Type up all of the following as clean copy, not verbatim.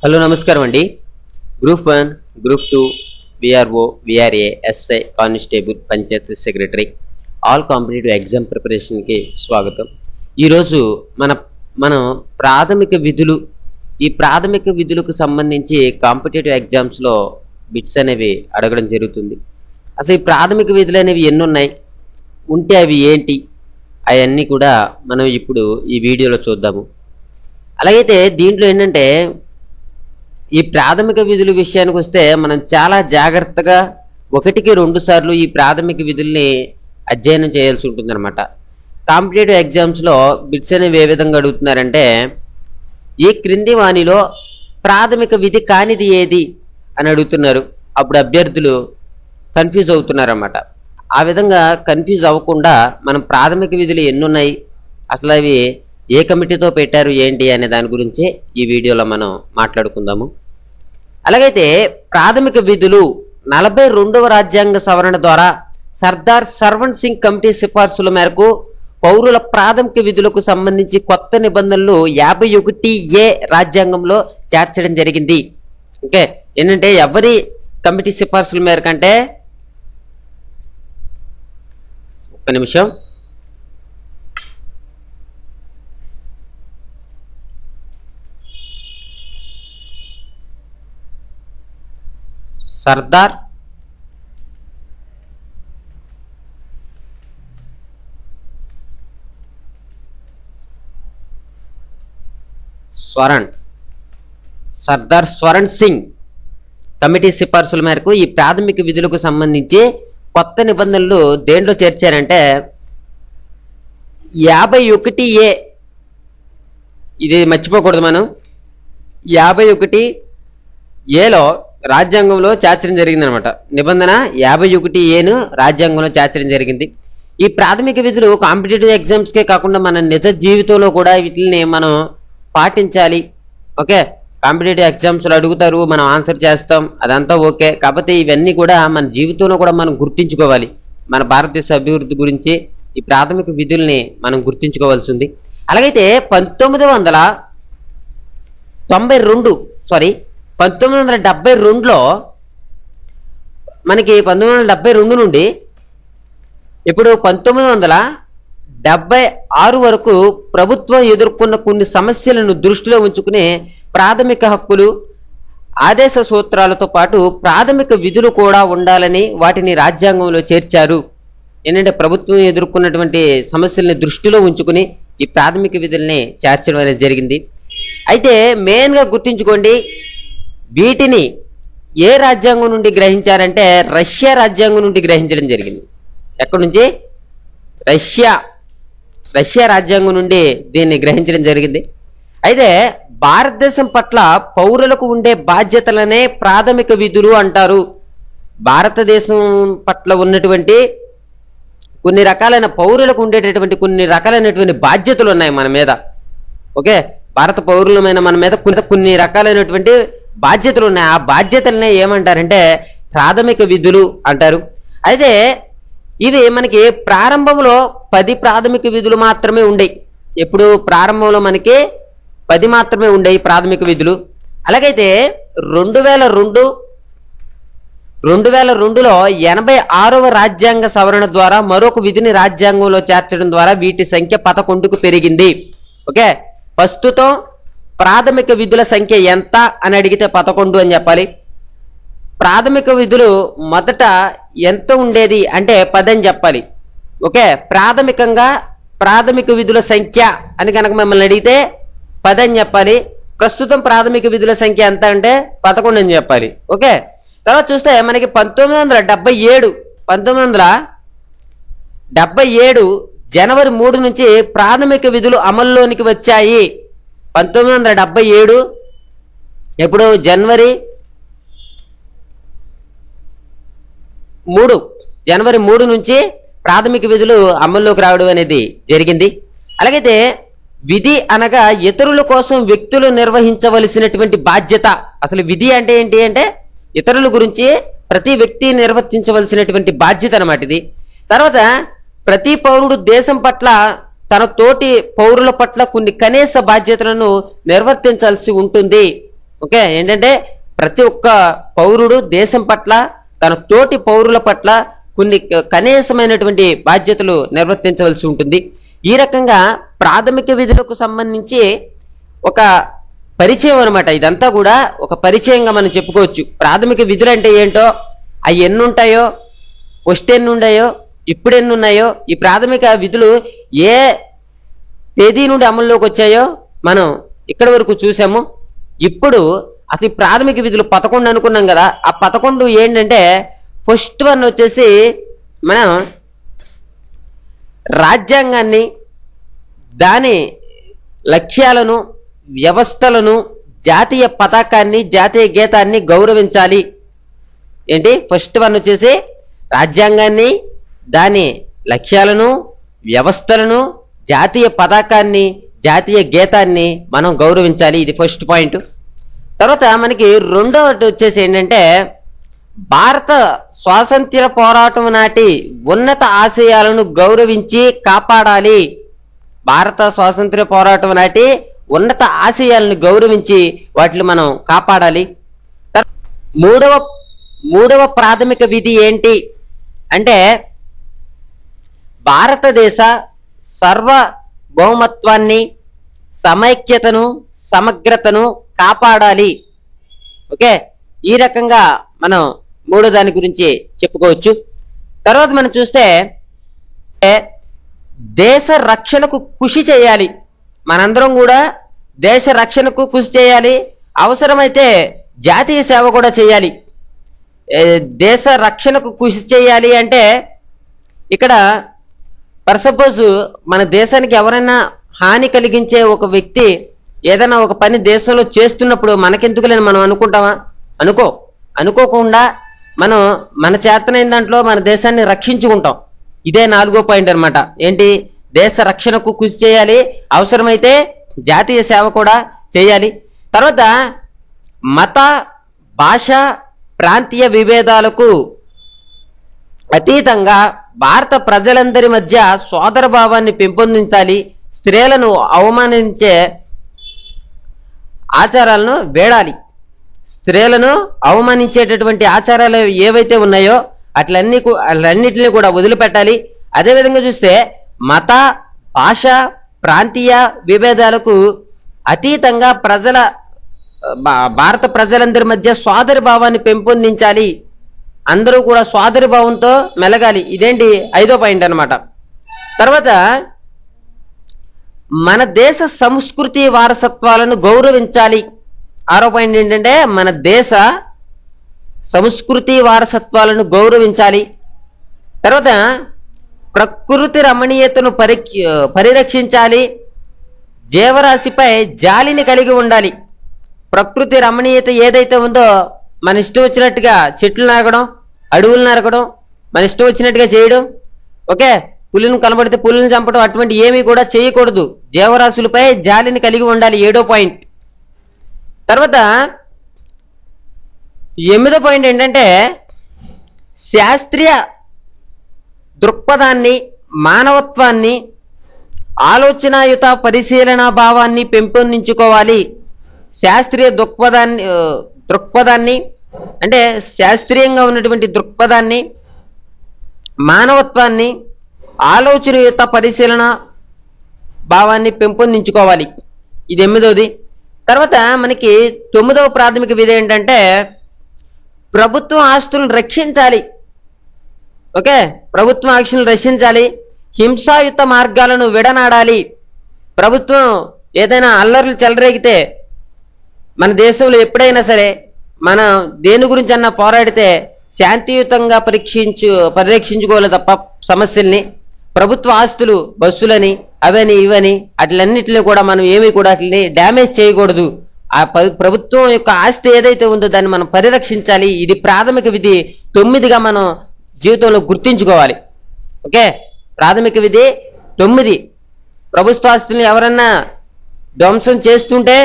Hello నమస్కారం అండి. Group 1, group 2, VRO, VRA, SI, constable, panchayat secretary all competitive exam ప్రిపరేషన్కి స్వాగతం. ఈరోజు మనం ప్రాథమిక విధులు, ఈ ప్రాథమిక విధులకు సంబంధించి కాంపిటేటివ్ ఎగ్జామ్స్లో బిట్స్ అనేవి అడగడం జరుగుతుంది. అసలు ఈ ప్రాథమిక విధులు అనేవి ఎన్ని ఉన్నాయి, ఉంటే అవి ఏంటి, అవన్నీ కూడా మనం ఇప్పుడు ఈ వీడియోలో చూద్దాము. అలాగైతే దీంట్లో ఏంటంటే ఈ ప్రాథమిక విధుల విషయానికి వస్తే మనం చాలా జాగ్రత్తగా 1-2 సార్లు ఈ ప్రాథమిక విధుల్ని అధ్యయనం చేయాల్సి ఉంటుందన్నమాట. కాంపిటేటివ్ ఎగ్జామ్స్లో బిట్స్ అనేవి ఏ విధంగా అడుగుతున్నారంటే, ఈ క్రింది వాణిలో ప్రాథమిక విధి కానిది ఏది అని అడుగుతున్నారు. అప్పుడు అభ్యర్థులు కన్ఫ్యూజ్ అవుతున్నారన్నమాట. ఆ విధంగా కన్ఫ్యూజ్ అవ్వకుండా మనం ప్రాథమిక విధులు ఎన్ని ఉన్నాయి, అసలు అవి ఏ కమిటీతో పెట్టారు ఏంటి అనే దాని గురించి ఈ వీడియోలో మనం మాట్లాడుకుందాము. అలాగైతే ప్రాథమిక విధులు 42వ రాజ్యాంగ సవరణ ద్వారా సర్దార్ సర్వన్ సింగ్ కమిటీ సిఫార్సుల మేరకు పౌరుల ప్రాథమిక విధులకు సంబంధించి కొత్త నిబంధనలు 51A రాజ్యాంగంలో చేర్చడం జరిగింది. ఓకే, ఏంటంటే ఎవరి కమిటీ సిఫార్సుల మేరకు అంటే, ఒక్క నిమిషం, సర్దార్ స్వరణ్ సింగ్ కమిటీ సిఫార్సుల మేరకు ఈ ప్రాథమిక విధులకు సంబంధించి కొత్త నిబంధనలు దేంట్లో చేర్చారంటే 51A, ఇది మర్చిపోకూడదు మనం. 51Aలో రాజ్యాంగంలో చేర్చడం జరిగింది అనమాట. నిబంధన 51Aను రాజ్యాంగంలో చేర్చడం జరిగింది. ఈ ప్రాథమిక విధులు కాంపిటేటివ్ ఎగ్జామ్స్కే కాకుండా మన నిజ జీవితంలో కూడా వీటిని మనం పాటించాలి. ఓకే, కాంపిటేటివ్ ఎగ్జామ్స్లో అడుగుతారు, మనం ఆన్సర్ చేస్తాం, అదంతా ఓకే. కాకపోతే ఇవన్నీ కూడా మన జీవితంలో కూడా మనం గుర్తించుకోవాలి. మన భారతదేశ అభివృద్ధి గురించి ఈ ప్రాథమిక విధుల్ని మనం గుర్తించుకోవాల్సింది. అలాగైతే 1972లో మనకి 1972 నుండి ఇప్పుడు 1976 వరకు ప్రభుత్వం ఎదుర్కొన్న కొన్ని సమస్యలను దృష్టిలో ఉంచుకుని ప్రాథమిక హక్కులు, ఆదేశ సూత్రాలతో పాటు ప్రాథమిక విధులు కూడా ఉండాలని వాటిని రాజ్యాంగంలో చేర్చారు. ఏంటంటే ప్రభుత్వం ఎదుర్కొన్నటువంటి సమస్యల్ని దృష్టిలో ఉంచుకుని ఈ ప్రాథమిక విధుల్ని చేర్చడం అనేది జరిగింది. అయితే మెయిన్గా గుర్తుంచుకోండి, వీటిని ఏ రాజ్యాంగం నుండి గ్రహించారంటే రష్యా రాజ్యాంగం నుండి గ్రహించడం జరిగింది. ఎక్కడి నుంచి? రష్యా రాజ్యాంగం నుండి దీన్ని గ్రహించడం జరిగింది. అయితే భారతదేశం పట్ల పౌరులకు ఉండే బాధ్యతలనే ప్రాథమిక విధులు అంటారు. భారతదేశం పట్ల ఉన్నటువంటి కొన్ని రకాలైన పౌరులకు ఉండేటటువంటి కొన్ని రకాలైనటువంటి బాధ్యతలు ఉన్నాయి మన మీద. ఓకే, భారత పౌరులమైన మన మీద కొన్ని రకాలైనటువంటి బాధ్యతలు ఉన్నాయి. ఆ బాధ్యతలనే ఏమంటారంటే ప్రాథమిక విధులు అంటారు. అయితే ఇవి మనకి ప్రారంభంలో 10 ప్రాథమిక విధులు మాత్రమే ఉండేవి. ఎప్పుడు ప్రారంభంలో మనకి 10 మాత్రమే ఉండేవి ప్రాథమిక విధులు. అలాగైతే 2002లో 86వ రాజ్యాంగ సవరణ ద్వారా మరొక విధిని రాజ్యాంగంలో చేర్చడం ద్వారా వీటి సంఖ్య 11కు పెరిగింది. ఓకే, ప్రస్తుతం ప్రాథమిక విధుల సంఖ్య ఎంత అని అడిగితే 11 అని చెప్పాలి. ప్రాథమిక విధులు మొదట ఎంత ఉండేది అంటే 10 అని చెప్పాలి. ఓకే, ప్రాథమిక విధుల సంఖ్య అని కనుక మిమ్మల్ని అడిగితే 10 అని చెప్పాలి. ప్రస్తుతం ప్రాథమిక విధుల సంఖ్య ఎంత అంటే 11 అని చెప్పాలి. ఓకే, తర్వాత చూస్తే మనకి 1977 జనవరి 3 నుంచి ప్రాథమిక విధులు అమల్లోనికి వచ్చాయి. 1977 ఎప్పుడు? జనవరి 3 నుంచి ప్రాథమిక విధులు అమల్లోకి రావడం అనేది జరిగింది. అలాగైతే విధి అనగా ఇతరుల కోసం వ్యక్తులు నిర్వహించవలసినటువంటి బాధ్యత. అసలు విధి అంటే ఏంటి అంటే ఇతరుల గురించి ప్రతి వ్యక్తి నిర్వర్తించవలసినటువంటి బాధ్యత అన్నమాట ఇది. తర్వాత ప్రతి పౌరుడు దేశం పట్ల తన తోటి పౌరుల పట్ల కొన్ని కనీస బాధ్యతలను నిర్వర్తించాల్సి ఉంటుంది. ఓకే, ఏంటంటే ప్రతి ఒక్క పౌరుడు దేశం పట్ల తన తోటి పౌరుల పట్ల కొన్ని కనీసమైనటువంటి బాధ్యతలు నిర్వర్తించవలసి ఉంటుంది. ఈ రకంగా ప్రాథమిక విధులకు సంబంధించి ఒక పరిచయం అనమాట. ఇదంతా కూడా ఒక పరిచయంగా మనం చెప్పుకోవచ్చు. ప్రాథమిక విధులు అంటే ఏంటో, అవి ఎన్ని ఉంటాయో, ఫస్ట్ ఎన్ని ఉన్నాయో, ఇప్పుడు ఎన్ని ఉన్నాయో, ఈ ప్రాథమిక విధులు ఏ తేదీ నుండి అమల్లోకి వచ్చాయో మనం ఇక్కడి వరకు చూసాము. ఇప్పుడు అసలు ఈ ప్రాథమిక విధులు 11 అనుకున్నాం కదా. ఆ 11 ఏంటంటే ఫస్ట్ వన్ వచ్చేసి మనం రాజ్యాంగాన్ని, దాని లక్ష్యాలను, వ్యవస్థలను, జాతీయ పతాకాన్ని, జాతీయ గీతాన్ని గౌరవించాలి. ఏంటి ఫస్ట్ వన్ వచ్చేసి రాజ్యాంగాన్ని, దాని లక్ష్యాలను, వ్యవస్థలను, జాతీయ పతాకాన్ని, జాతీయ గీతాన్ని మనం గౌరవించాలి. ఇది ఫస్ట్ పాయింట్. తర్వాత మనకి రెండవది వచ్చేసి ఏంటంటే భారత స్వాతంత్ర్య పోరాటం నాటి ఉన్నత ఆశయాలను గౌరవించి కాపాడాలి. భారత స్వాతంత్ర్య పోరాటం నాటి ఉన్నత ఆశయాలను గౌరవించి వాటిని మనం కాపాడాలి. మూడవ ప్రాథమిక విధి ఏంటి అంటే భారతదేశ సార్వభౌమత్వాన్ని, సమైక్యతను, సమగ్రతను కాపాడాలి. ఓకే, ఈ రకంగా మనం మూడో దాని గురించి చెప్పుకోవచ్చు. తర్వాత మనం చూస్తే దేశ రక్షణకు కృషి చేయాలి. మనందరం కూడా దేశ రక్షణకు కృషి చేయాలి. అవసరమైతే జాతీయ సేవ కూడా చేయాలి. దేశ రక్షణకు కృషి చేయాలి అంటే ఇక్కడ ఫర్ సపోజ్ మన దేశానికి ఎవరైనా హాని కలిగించే ఒక వ్యక్తి ఏదైనా ఒక పని దేశంలో చేస్తున్నప్పుడు మనకెందుకులేని మనం అనుకుంటామా? అనుకోకుండా మనం మన చేతనైన దాంట్లో మన దేశాన్ని రక్షించుకుంటాం. ఇదే 4వ పాయింట్ అనమాట. ఏంటి? దేశ రక్షణకు కృషి చేయాలి, అవసరమైతే జాతీయ సేవ కూడా చేయాలి. తర్వాత మత, భాష, ప్రాంతీయ విభేదాలకు అతీతంగా భారత ప్రజలందరి మధ్య సోదర భావాన్ని పెంపొందించాలి. స్త్రీలను అవమానించే ఆచారాలను స్త్రీలను అవమానించేటటువంటి ఆచారాలు ఏవైతే ఉన్నాయో అట్లన్నిటిని కూడా వదిలిపెట్టాలి. అదేవిధంగా చూస్తే మత, భాష, ప్రాంతీయ విభేదాలకు అతీతంగా భారత ప్రజలందరి మధ్య సోదరి భావాన్ని పెంపొందించాలి. అందరూ కూడా సోదరి భావంతో మెలగాలి. ఇదేంటి 5వ పాయింట్ అనమాట. తర్వాత మన దేశ సంస్కృతి వారసత్వాలను గౌరవించాలి. 6వ పాయింట్ ఏంటంటే మన దేశ సంస్కృతి వారసత్వాలను గౌరవించాలి. తర్వాత ప్రకృతి రమణీయతను పరిరక్షించాలి. జీవరాశిపై జాలిని కలిగి ఉండాలి. ప్రకృతి రమణీయత ఏదైతే ఉందో మన ఇష్టం వచ్చినట్టుగా చెట్లు నరకడం, అడవులు నరకడం, మన ఇష్టం వచ్చినట్టుగా చేయడం, ఓకే, పులిని కనబడితే పులిని చంపడం, అటువంటి ఏమీ కూడా చేయకూడదు. జీవరాశులపై జాలిని కలిగి ఉండాలి. 7వ పాయింట్. తర్వాత 8వ పాయింట్ ఏంటంటే శాస్త్రీయ దృక్పథాన్ని, మానవత్వాన్ని, ఆలోచనాయుత పరిశీలన భావాన్ని పెంపొందించుకోవాలి. శాస్త్రీయ దృక్పథాన్ని అంటే శాస్త్రీయంగా ఉన్నటువంటి దృక్పథాన్ని, మానవత్వాన్ని, ఆలోచనయుత పరిశీలన భావాన్ని పెంపొందించుకోవాలి. ఇది 8వది. తర్వాత మనకి 9వ ప్రాథమిక విధి ఏంటంటే ప్రభుత్వ ఆస్తులను రక్షించాలి. ఓకే, ప్రభుత్వ ఆస్తులను రక్షించాలి. హింసాయుత మార్గాలను విడనాడాలి. ప్రభుత్వం ఏదైనా అల్లర్లు చెలరేగితే మన దేశంలో ఎప్పుడైనా సరే మనం దేని గురించి అన్నా పోరాడితే శాంతియుతంగా పరిరక్షించుకోవాలి తప్ప సమస్యల్ని. ప్రభుత్వ ఆస్తులు, బస్సులని, అవని ఇవని అట్లన్నింటినీ కూడా మనం ఏమీ కూడా అట్లని డ్యామేజ్ చేయకూడదు. ఆ ప్రభుత్వం యొక్క ఆస్తి ఏదైతే ఉందో దాన్ని మనం పరిరక్షించాలి. ఇది ప్రాథమిక విధి 9గా మనం జీవితంలో గుర్తించుకోవాలి. ఓకే, ప్రాథమిక విధి 9. ప్రభుత్వ ఆస్తుల్ని ఎవరన్నా ధ్వంసం చేస్తుంటే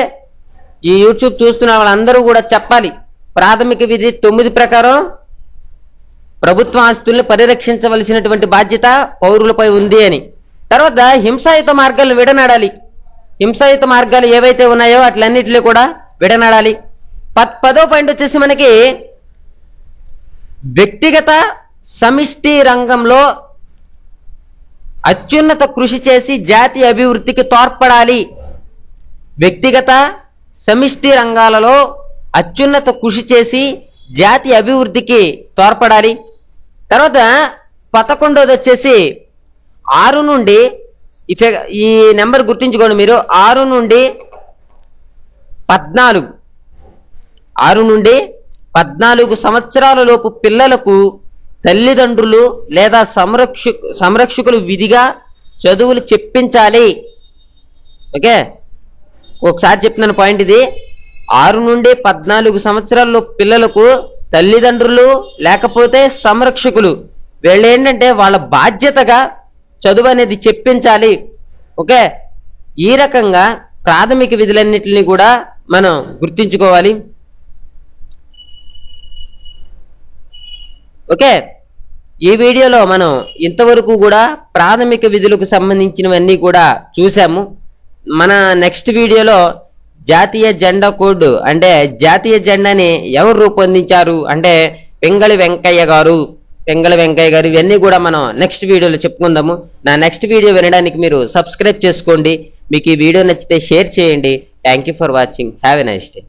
ఈ యూట్యూబ్ చూస్తున్న వాళ్ళందరూ కూడా చెప్పాలి, ప్రాథమిక విధి 9 ప్రకారం ప్రభుత్వ ఆస్తుల్ని పరిరక్షించవలసినటువంటి బాధ్యత పౌరులపై ఉంది అని. తర్వాత హింసాయుత మార్గాలను విడనాడాలి. హింసాయుత మార్గాలు ఏవైతే ఉన్నాయో అట్లన్నిటిలో కూడా విడనాడాలి. పదో పాయింట్ వచ్చేసి మనకి వ్యక్తిగత సమిష్టి రంగంలో అత్యున్నత కృషి చేసి జాతీయ అభివృద్ధికి తోడ్పడాలి. వ్యక్తిగత సమిష్టి రంగాలలో అత్యున్నత కృషి చేసి జాతీయ అభివృద్ధికి తోడ్పడాలి. తర్వాత 11వది వచ్చేసి 6 నుండి ఈ నెంబర్ గుర్తుంచుకోండి మీరు, 6 నుండి 14 సంవత్సరాల లోపు పిల్లలకు తల్లిదండ్రులు లేదా సంరక్షకులు విధిగా చదువులు చెప్పించాలి. ఓకే, ఒకసారి చెప్తున్నాను పాయింట్ ఇది. 6 నుండి 14 సంవత్సరాల పిల్లలకు తల్లిదండ్రులు లేకపోతే సంరక్షకులు వీళ్ళు ఏంటంటే వాళ్ళ బాధ్యతగా చదువు అనేది చెప్పించాలి. ఓకే, ఈ రకంగా ప్రాథమిక విధులన్నింటినీ కూడా మనం గుర్తుంచుకోవాలి. ఓకే, ఈ వీడియోలో మనం ఇంతవరకు కూడా ప్రాథమిక విధులకు సంబంధించినవన్నీ కూడా చూసాము. మన నెక్స్ట్ వీడియోలో జాతీయ జెండా కోడ్ అంటే జాతీయ జెండాని ఎవరు రూపొందించారు అంటే పింగళి వెంకయ్య గారు ఇవన్నీ కూడా మనం నెక్స్ట్ వీడియోలో చెప్పుకుందాము. నా నెక్స్ట్ వీడియో వినడానికి మీరు సబ్స్క్రైబ్ చేసుకోండి. మీకు ఈ వీడియో నచ్చితే షేర్ చేయండి. Thank you for watching. Have a nice day.